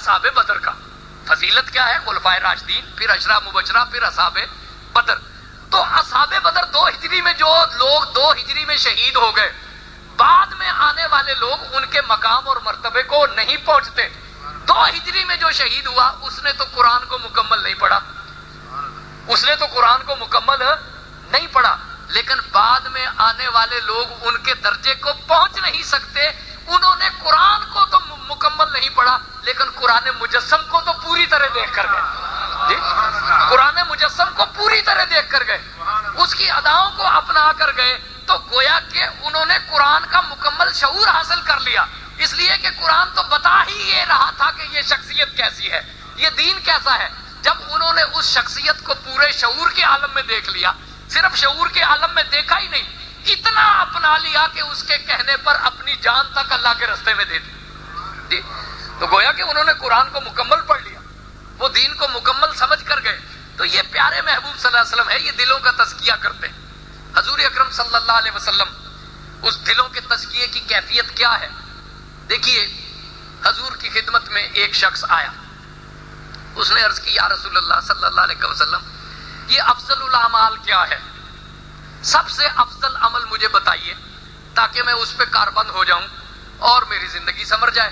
اصحاب بدر کا. فضیلت کیا ہے؟ خلفائے راشدین، پھر اشرا مبشرہ، پھر اصحاب بدر. تو اصحاب بدر 2 ہجری میں جو لوگ 2 ہجری میں شہید ہو گئے، بعد میں آنے والے لوگ ان کے مقام اور مرتبے کو نہیں پہنچتے. 2 ہجری میں جو شہید ہوا اس نے تو قرآن کو مکمل نہیں پڑھا، اس نے تو قرآن کو مکمل نہیں پڑھا. لیکن بعد میں آنے والے لوگ ان کے درجے کو پہنچ نہیں سکتے. انہوں نے قرآن کو تو مکمل نہیں پڑھا لیکن قرآن مجسم کو تو پوری طرح دیکھ کر گئے. جی، قرآن مجسم کو پوری طرح دیکھ کر گئے، اس کی اداؤں کو اپنا کر گئے. تو گویا کہ انہوں نے قرآن کا مکمل شعور حاصل کر لیا، اس لیے کہ قرآن تو بتا ہی یہ رہا تھا کہ یہ شخصیت کیسی ہے، یہ دین کیسا ہے. جب انہوں نے اس شخصیت کو پورے شعور کے عالم میں دیکھ لیا، صرف شعور کے عالم میں دیکھا ہی نہیں، اتنا اپنا لیا کہ اس کے کہنے پر اپنی جان تک اللہ کے رستے میں دے دی. جی، تو گویا کہ انہوں نے قرآن کو مکمل پڑھ لیا، وہ دین کو مکمل سمجھ کر گئے. تو یہ پیارے محبوب صلی اللہ علیہ وسلم ہے، یہ دلوں کا تزکیہ کرتے ہیں. حضور اکرم صلی اللہ علیہ وسلم، اس دلوں کے تزکیے کی کیفیت کیا ہے؟ دیکھیے، حضور کی خدمت میں ایک شخص آیا، اس نے عرض کی یا رسول اللہ صلی اللہ علیہ وسلم، یہ افضل الاعمال کیا ہے؟ سب سے افضل عمل مجھے بتائیے تاکہ میں اس پہ کاربند ہو جاؤں اور میری زندگی سنور جائے.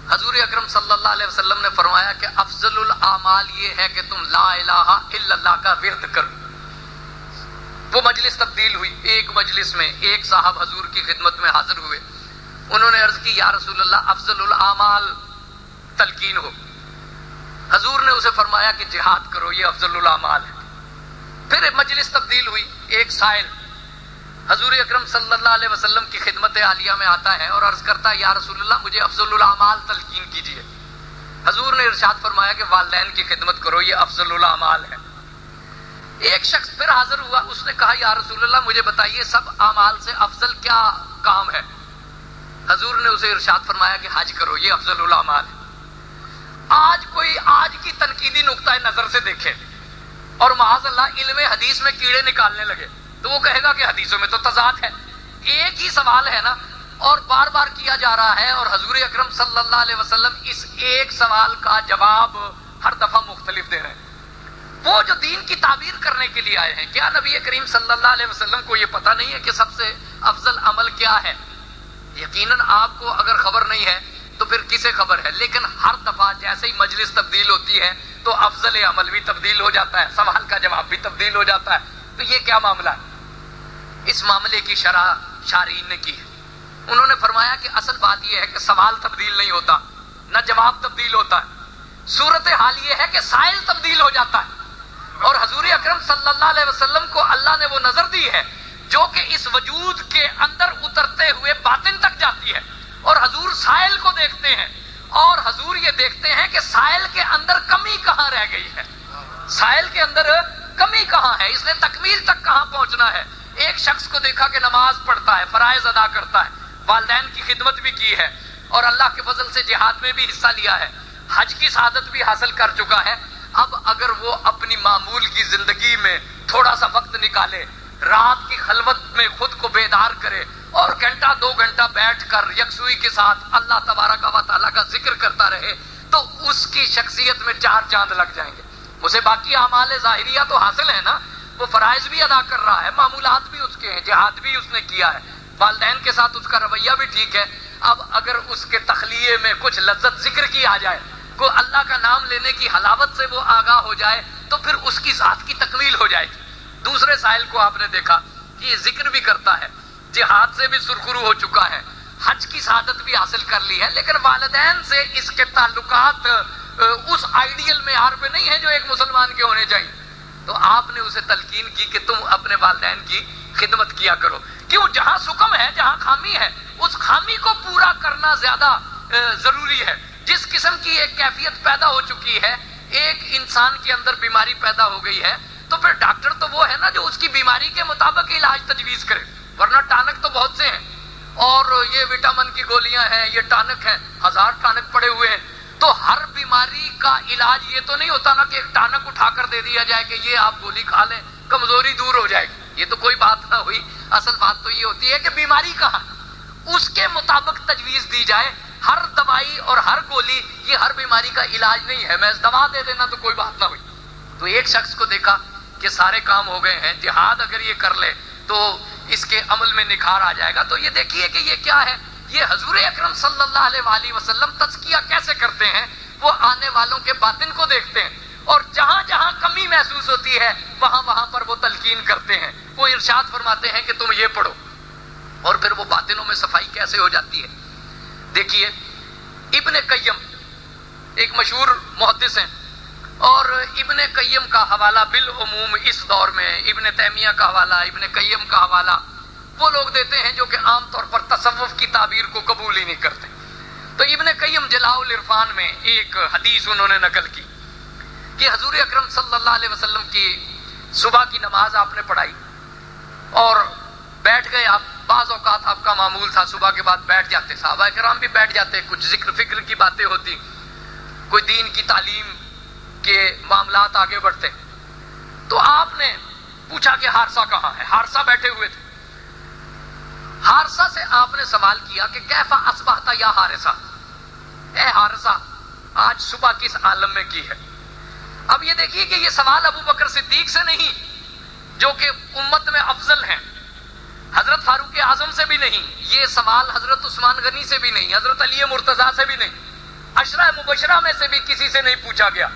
حضور اکرم صلی اللہ علیہ وسلم نے فرمایا کہ افضل الاعمال یہ ہے کہ تم لا الہ الا اللہ کا ورد کرو. وہ مجلس تبدیل ہوئی. ایک مجلس میں ایک صاحب حضور کی خدمت میں حاضر ہوئے، انہوں نے عرض کی یا رسول اللہ افضل الاعمال تلقین ہو. حضور نے اسے فرمایا کہ جہاد کرو، یہ افضل الاعمال ہے. پھر مجلس تبدیل ہوئی، ایک سائل حضور اکرم صلی اللہ علیہ وسلم کی خدمت عالیہ میں آتا ہے اور عرض کرتا ہے یا رسول اللہ مجھے افضل الاعمال تلقین کیجیے. حضور نے ارشاد فرمایا کہ والدین کی خدمت کرو، یہ افضل الاعمال ہے. ایک شخص پھر حاضر ہوا، اس نے کہا یا رسول اللہ مجھے بتائیے سب اعمال سے افضل کیا کام ہے؟ حضور نے اسے ارشاد فرمایا کہ حج کرو، یہ افضل الاعمال ہے. آج کوئی آج کی تنقیدی نقطہ نظر سے دیکھے اور معاذ اللہ علم حدیث میں کیڑے نکالنے لگے تو وہ کہے گا کہ حدیثوں میں تو تضاد ہے. ایک ہی سوال ہے نا، اور بار بار کیا جا رہا ہے، اور حضور اکرم صلی اللہ علیہ وسلم اس ایک سوال کا جواب ہر دفعہ مختلف دے رہے ہیں. وہ جو دین کی تعبیر کرنے کے لیے آئے ہیں، کیا نبی کریم صلی اللہ علیہ وسلم کو یہ پتہ نہیں ہے کہ سب سے افضل عمل کیا ہے؟ یقیناً آپ کو اگر خبر نہیں ہے تو پھر کسے خبر ہے. لیکن ہر دفعہ جیسے ہی مجلس تبدیل ہوتی ہے تو افضل عمل بھی تبدیل ہو جاتا ہے، سوال کا جواب بھی تبدیل ہو جاتا ہے. تو یہ کیا معاملہ ہے؟ اس معاملے کی شرح شارحین نے کی ہے. انہوں نے فرمایا کہ اصل بات یہ ہے کہ سوال تبدیل نہیں ہوتا، نہ جواب تبدیل ہوتا ہے. صورتحال یہ ہے کہ سائل تبدیل ہو جاتا ہے. اور حضور اکرم صلی اللہ علیہ وسلم کو اللہ نے وہ نظر دی ہے جو کہ اس وجود کے اندر اترتے ہوئے باطن تک جاتی ہے. اور حضور سائل کو دیکھتے ہیں اور حضور یہ دیکھتے ہیں کہ سائل کے اندر کمی کہاں رہ گئی ہے، سائل کے اندر کمی کہاں ہے، اس نے تکمیل تک کہاں پہنچنا ہے. ایک شخص کو دیکھا کہ نماز پڑھتا ہے، فرائض ادا کرتا ہے، والدین کی خدمت بھی کی ہے اور اللہ کے فضل سے جہاد میں بھی حصہ لیا ہے، حج کی سعادت بھی حاصل کر چکا ہے. اب اگر وہ اپنی معمول کی زندگی میں تھوڑا سا وقت نکالے، رات کی خلوت میں خود کو بیدار کرے اور گھنٹہ 2 گھنٹہ بیٹھ کر یکسوئی کے ساتھ اللہ تبارک و تعالیٰ کا ذکر کرتا رہے تو اس کی شخصیت میں 4 چاند لگ جائیں گے. اسے باقی اعمال ظاہریہ تو حاصل ہے نا، وہ فرائض بھی ادا کر رہا ہے، معمولات بھی اس کے ہیں، جہاد بھی اس نے کیا ہے، والدین کے ساتھ اس کا رویہ بھی ٹھیک ہے. اب اگر اس کے تخلیے میں کچھ لذت ذکر کی آ جائے، کو اللہ کا نام لینے کی حلاوت سے وہ آگاہ ہو جائے تو پھر اس کی ذات کی تکمیل ہو جائے گی. دوسرے سائل کو آپ نے دیکھا کہ یہ ذکر بھی کرتا ہے، جہاد سے بھی سرخرو ہو چکا ہے، حج کی سعادت بھی حاصل کر لی ہے، لیکن والدین سے اس کے تعلقات اس آئیڈیل معیار پہ نہیں ہے جو ایک مسلمان کے ہونے چاہیے. تو آپ نے اسے تلقین کی کہ تم اپنے والدین کی خدمت کیا کرو. کیوں؟ جہاں سکم ہے، جہاں خامی ہے، اس خامی کو پورا کرنا زیادہ ضروری ہے. جس قسم کی ایک کیفیت پیدا ہو چکی ہے، ایک انسان کے اندر بیماری پیدا ہو گئی ہے تو پھر ڈاکٹر تو وہ ہے نا جو اس کی بیماری کے مطابق علاج تجویز کرے، ورنہ ٹانک تو بہت سے ہیں اور یہ وٹامن کی گولیاں ہیں، یہ ٹانک ہیں، 1000 ٹانک پڑے ہوئے ہیں. تو ہر بیماری کا علاج یہ تو نہیں ہوتا نا کہ ایک ٹانک اٹھا کر دے دیا جائے کہ یہ آپ گولی کھا لیں کمزوری دور ہو جائے گی. یہ تو کوئی بات نہ ہوئی. اصل بات تو یہ ہوتی ہے کہ بیماری کہاں، اس کے مطابق تجویز دی جائے. ہر دوائی اور ہر گولی یہ ہر بیماری کا علاج نہیں ہے، میں دوا دے دینا تو کوئی بات نہ ہوئی۔ تو ایک شخص کو دیکھا کہ سارے کام ہو گئے ہیں، جہاد اگر یہ کر لے تو اس کے عمل میں نکھار آ جائے گا۔ تو یہ دیکھیے کہ یہ کیا ہے، یہ حضور اکرم صلی اللہ علیہ وآلہ وسلم تزکیہ کیسے کرتے ہیں، وہ آنے والوں کے باطن کو دیکھتے ہیں اور جہاں جہاں کمی محسوس ہوتی ہے وہاں وہاں پر وہ تلقین کرتے ہیں۔ وہ ارشاد فرماتے ہیں کہ تم یہ پڑھو، اور پھر وہ باطنوں میں صفائی کیسے ہو جاتی ہے۔ دیکھیے ابن قیم ایک مشہور محدث ہیں، اور ابن قیم کا حوالہ بالعموم اس دور میں ابن تیمیہ کا حوالہ، ابن قیم کا حوالہ وہ لوگ دیتے ہیں جو کہ عام طور پر تصوف کی تعبیر کو قبول ہی نہیں کرتے۔ تو ابن قیم جلاء العرفان میں ایک حدیث انہوں نے نقل کی کہ حضور اکرم صلی اللہ علیہ وسلم کی صبح کی نماز آپ نے پڑھائی اور بیٹھ گئے آپ۔ بعض اوقات آپ کا معمول تھا صبح کے بعد بیٹھ جاتے، صحابہ کرام بھی بیٹھ جاتے، کچھ ذکر فکر کی باتیں ہوتی، کوئی دین کی تعلیم کے معاملات آگے بڑھتے۔ تو آپ نے پوچھا کہ حارثہ کہاں ہے؟ حارثہ بیٹھے ہوئے تھے۔ حارثہ سے آپ نے سوال کیا کہ کیف اصبحت یا حارثہ، اے حارثہ آج صبح کس عالم میں کی ہے؟ اب یہ دیکھیے کہ یہ سوال ابو بکر صدیق سے نہیں جو کہ امت میں افضل ہیں، حضرت فاروق اعظم سے بھی نہیں، یہ سوال حضرت عثمان غنی سے بھی نہیں، حضرت علی مرتضیٰ سے بھی نہیں، عشرہ مبشرہ میں سے بھی کسی سے نہیں پوچھا گیا۔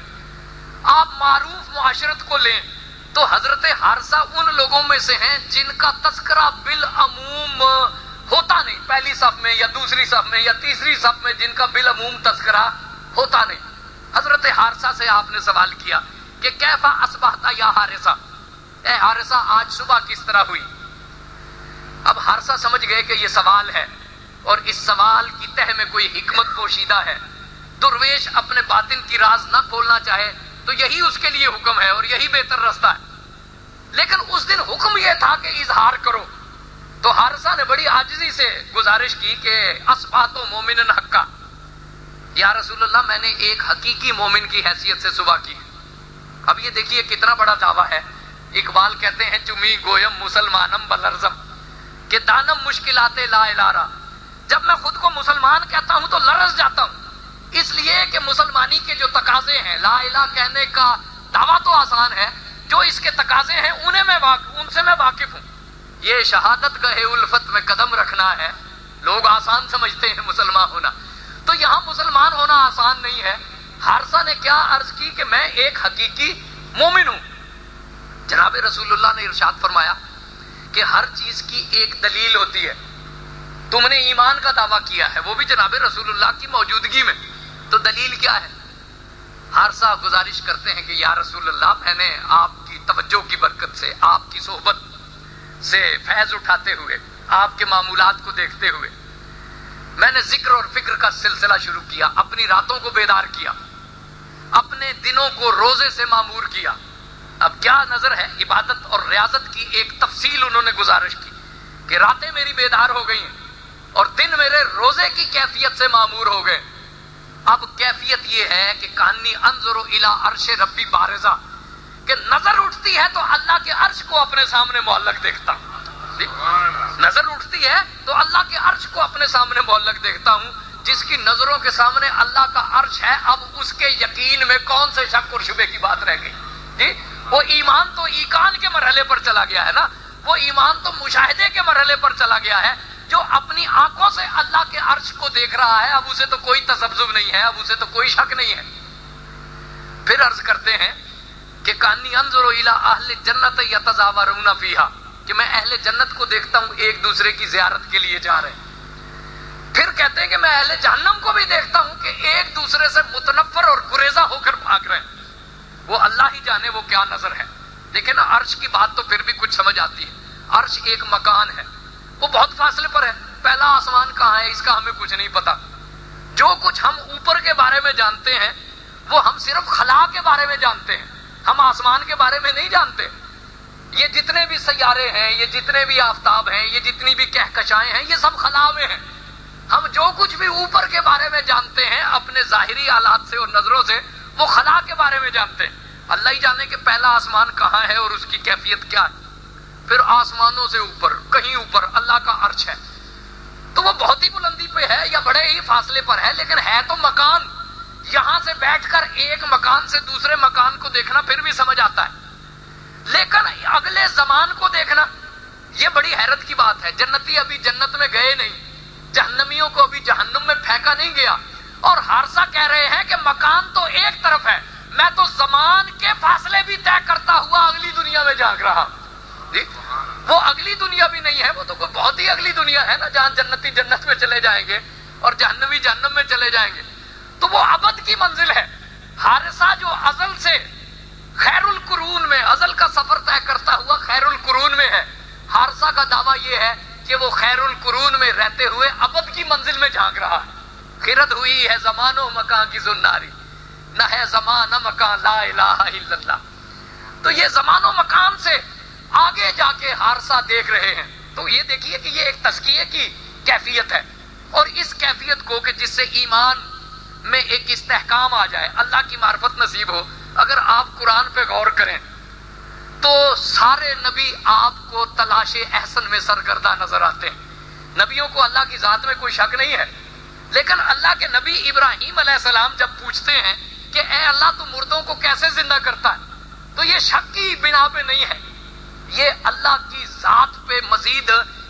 آپ معروف معاشرت کو لیں تو حضرت حارثہ ان لوگوں میں سے ہیں جن کا تذکرہ بالعموم ہوتا نہیں، پہلی صف میں یا دوسری صف میں یا تیسری صف میں جن کا بالعموم تذکرہ ہوتا نہیں۔ حضرت حارثہ سے آپ نے سوال کیا کہ کیف اصبحت یا حارثہ، اے حارثہ آج صبح کس طرح ہوئی؟ اب حارثہ سمجھ گئے کہ یہ سوال ہے اور اس سوال کی تہ میں کوئی حکمت پوشیدہ ہے۔ درویش اپنے باطن کی راز نہ کھولنا چاہے تو یہی اس کے لیے حکم ہے اور یہی بہتر رستہ ہے، لیکن اس دن حکم یہ تھا کہ اظہار کرو۔ تو حارثہ نے بڑی عاجزی سے گزارش کی کہ اصبحت مومنا حقا، یا رسول اللہ میں نے ایک حقیقی مومن کی حیثیت سے صبح کی۔ اب یہ دیکھیے کتنا بڑا دعویٰ ہے۔ اقبال کہتے ہیں چمی گویم مسلمانم بلرزم کہ دانم مشکلات لا الارا، جب میں خود کو مسلمان کہتا ہوں تو لرز جاتا ہوں، اس لیے کہ مسلمانی کے جو تقاضے ہیں، لا الہ کہنے کا دعویٰ تو آسان ہے، جو اس کے تقاضے ہیں ان سے میں واقف ہوں۔ یہ شہادت گاہ الفت میں قدم رکھنا ہے، لوگ آسان سمجھتے ہیں مسلمان ہونا، تو یہاں مسلمان ہونا آسان نہیں ہے۔ حارثہ نے کیا عرض کی کہ میں ایک حقیقی مومن ہوں۔ جناب رسول اللہ نے ارشاد فرمایا کہ ہر چیز کی ایک دلیل ہوتی ہے، تم نے ایمان کا دعویٰ کیا ہے وہ بھی جناب رسول اللہ کی موجودگی میں، تو دلیل کیا ہے؟ حارثہ گزارش کرتے ہیں کہ یا رسول اللہ میں نے آپ کی توجہ کی برکت سے، آپ کی صحبت سے فیض اٹھاتے ہوئے، آپ کے معمولات کو دیکھتے ہوئے میں نے ذکر اور فکر کا سلسلہ شروع کیا، اپنی راتوں کو بیدار کیا، اپنے دنوں کو روزے سے معمور کیا۔ اب کیا نظر ہے، عبادت اور ریاضت کی ایک تفصیل انہوں نے گزارش کی کہ راتیں میری بیدار ہو گئی ہیں اور دن میرے روزے کی کیفیت سے معمور ہو گئے۔ اب کیفیت یہ ہے کہ کانی انظر الی عرش ربی بارزہ، کہ نظر اٹھتی ہے تو اللہ کے عرش کو اپنے سامنے معلق دیکھتا ہوں، نظر اٹھتی ہے تو اللہ کے عرش کو اپنے سامنے معلق دیکھتا ہوں۔ جس کی نظروں کے سامنے اللہ کا عرش ہے، اب اس کے یقین میں کون سے شک اور شبے کی بات رہ گئی؟ جی وہ ایمان تو ایقان کے مرحلے پر چلا گیا ہے نا، وہ ایمان تو مشاہدے کے مرحلے پر چلا گیا ہے، جو اپنی آنکھوں سے اللہ کے عرش کو دیکھ رہا ہے، اب اسے تو کوئی تذبذب نہیں ہے، اب اسے تو کوئی شک نہیں ہے۔ پھر عرض کرتے ہیں کہ کانی انظر الی اہل جنت یتزاورون فیہا، کہ میں اہل جنت کو دیکھتا ہوں ایک دوسرے کی زیارت کے لیے جا رہے ہیں۔ پھر کہتے ہیں کہ میں اہل جہنم کو بھی دیکھتا ہوں کہ ایک دوسرے سے متنفر اور گریزہ ہو کر بھاگ رہے ہیں۔ وہ اللہ ہی جانے وہ کیا نظر ہے۔ دیکھیں نا، عرش کی بات تو پھر بھی کچھ سمجھ آتی ہے۔ عرش ایک مکان ہے، وہ بہت فاصلے پر ہے، پہلا آسمان کہاں ہے اس کا ہمیں کچھ نہیں پتا۔ جو کچھ ہم اوپر کے بارے میں جانتے ہیں وہ ہم صرف خلا کے بارے میں جانتے ہیں، ہم آسمان کے بارے میں نہیں جانتے۔ یہ جتنے بھی سیارے ہیں، یہ جتنے بھی آفتاب ہیں، یہ جتنی بھی کہکشائیں ہیں، یہ سب خلا میں ہیں۔ ہم جو کچھ بھی اوپر کے بارے میں جانتے ہیں اپنے ظاہری آلات سے اور نظروں سے، وہ خلا کے بارے میں جانتے ہیں۔ اللہ ہی جانے کہ پہلا آسمان کہاں ہے اور اس کی کیفیت کیا ہے۔ پھر آسمانوں سے اوپر، کہیں اوپر اللہ کا عرش ہے۔ تو وہ بہت ہی بلندی پہ ہے یا بڑے ہی فاصلے پر ہے، لیکن ہے تو مکان. یہاں سے بیٹھ کر ایک مکان سے دوسرے مکان کو دیکھنا پھر بھی سمجھ آتا ہے، لیکن اگلے زمان کو دیکھنا یہ بڑی حیرت کی بات ہے. جنتی ابھی جنت میں گئے نہیں، جہنمیوں کو ابھی جہنم میں پھینکا نہیں گیا، اور حارثہ کہہ رہے ہیں کہ مکان تو ایک طرف ہے، میں تو زمان کے فاصلے بھی طے کرتا ہوا اگلی دنیا میں جھانک رہا. جی وہ اگلی دنیا بھی نہیں ہے، وہ تو کوئی بہت ہی اگلی دنیا ہے نا، جہاں جنتی جنت میں چلے جائیں گے اور جہنمی جہنم میں چلے جائیں گے. تو وہ ابد کی منزل ہے. حارثہ جو ازل سے خیر القرون میں، ازل کا سفر طے کرتا ہوا خیر القرون میں ہے، حارثہ کا دعویٰ یہ ہے کہ وہ خیر القرون میں رہتے ہوئے ابد کی منزل میں جھانک رہا ہے. خرد ہوئی ہے زمان و مکان کی زناری، نہ ہے زمان نہ مکان لا الہ الا اللہ. تو یہ زمان و مکان سے آگے جا کے حارثہ دیکھ رہے ہیں. تو یہ دیکھیے کہ یہ ایک تزکیے کی کیفیت ہے، اور اس کیفیت کو کہ جس سے ایمان میں ایک استحکام آ جائے، اللہ کی معرفت نصیب ہو. اگر آپ قرآن پہ غور کریں تو سارے نبی آپ کو تلاش احسن میں سرگردہ نظر آتے ہیں. نبیوں کو اللہ کی ذات میں کوئی شک نہیں ہے، لیکن اللہ کے نبی ابراہیم علیہ السلام جب پوچھتے ہیں کہ اے اللہ تو مردوں کو کیسے زندہ کرتا ہے، تو یہ شک کی بنا پہ نہیں ہے، یہ اللہ کی ذات پہ مزید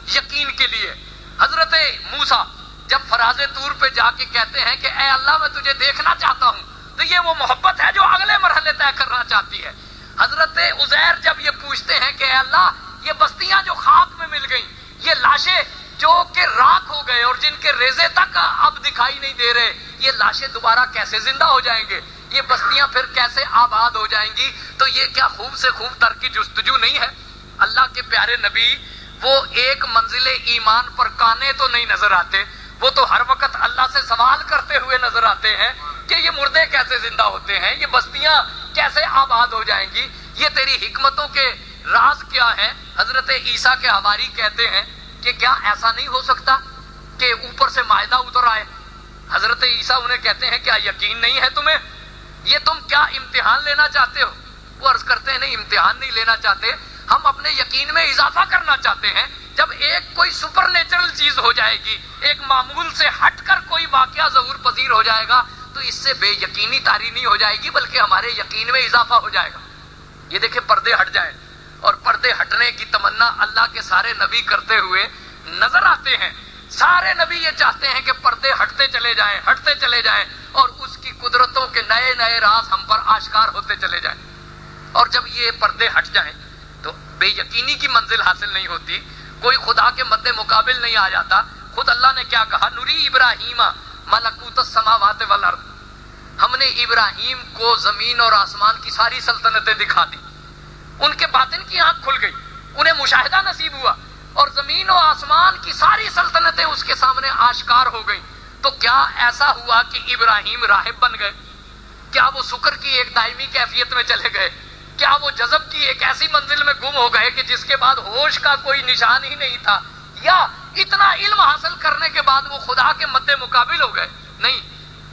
یقین کے لیے. حضرت موسیٰ جب فراز طور پہ جا کے کہتے ہیں کہ اے اللہ میں تجھے دیکھنا چاہتا ہوں، تو یہ وہ محبت ہے جو اگلے مرحلے طے کرنا چاہتی ہے. حضرت عزیر جب یہ پوچھتے ہیں کہ اے اللہ یہ بستیاں جو خاک میں مل گئیں، یہ لاشیں جو کہ راکھ ہو گئے اور جن کے ریزے تک اب دکھائی نہیں دے رہے، یہ لاشیں دوبارہ کیسے زندہ ہو جائیں گے، یہ بستیاں پھر کیسے آباد ہو جائیں گی، تو یہ کیا خوب سے خوب تر کی جستجو نہیں ہے؟ اللہ کے پیارے نبی وہ ایک منزل ایمان پر کانے تو نہیں نظر آتے، وہ تو ہر وقت اللہ سے سوال کرتے ہوئے نظر آتے ہیں کہ یہ مردے کیسے زندہ ہوتے ہیں، یہ بستیاں کیسے آباد ہو جائیں گی، یہ تیری حکمتوں کے راز کیا ہیں. حضرت عیسیٰ کے حواری کہتے ہیں کہ کیا ایسا نہیں ہو سکتا کہ اوپر سے مائدہ اتر آئے؟ حضرت عیسیٰ انہیں کہتے ہیں کیا یقین نہیں ہے تمہیں؟ یہ تم کیا امتحان لینا چاہتے ہو؟ وہ عرض کرتے ہیں نہیں، امتحان نہیں لینا چاہتے، ہم اپنے یقین میں اضافہ کرنا چاہتے ہیں. جب ایک کوئی سپر نیچرل چیز ہو جائے گی، ایک معمول سے ہٹ کر کوئی واقعہ ظہور پذیر ہو جائے گا، تو اس سے بے یقینی طاری نہیں ہو جائے گی بلکہ ہمارے یقین میں اضافہ ہو جائے گا. یہ دیکھیں پردے ہٹ جائیں، اور پردے ہٹنے کی تمنا اللہ کے سارے نبی کرتے ہوئے نظر آتے ہیں. سارے نبی یہ چاہتے ہیں کہ پردے ہٹتے چلے جائیں، ہٹتے چلے جائیں، اور اس کی قدرتوں کے نئے نئے راز ہم پر آشکار ہوتے چلے جائیں. اور جب یہ پردے ہٹ جائیں تو بے یقینی کی منزل حاصل نہیں ہوتی، کوئی خدا کے مد مقابل نہیں آ جاتا. خود اللہ نے کیا کہا، نوری ابراہیم ملکوت السماوات والارض، ہم نے ابراہیم کو زمین اور آسمان کی ساری سلطنتیں دکھا دی. ان کے باطن کی آنکھ کھل گئی، انہیں مشاہدہ نصیب ہوا، اور زمین و آسمان کی ساری سلطنتیں اس کے سامنے آشکار ہو گئیں. تو کیا ایسا ہوا کہ ابراہیم راہب بن گئے؟ کیا وہ سکر کی ایک دائمی کیفیت میں چلے گئے؟ کیا وہ جذب کی ایک ایسی منزل میں گم ہو گئے کہ جس کے بعد ہوش کا کوئی نشان ہی نہیں تھا؟ یا اتنا علم حاصل کرنے کے بعد وہ خدا کے مد مقابل ہو گئے؟ نہیں،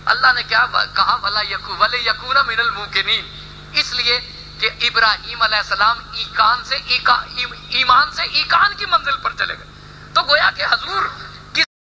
اللہ نے کیا کہا، وَلَيَكُونَ مِنَ الْمُوقِنِينَ، اس لیے کہ ابراہیم علیہ السلام ایمان سے ایقان کی منزل پر چلے گئے. تو گویا کہ حضور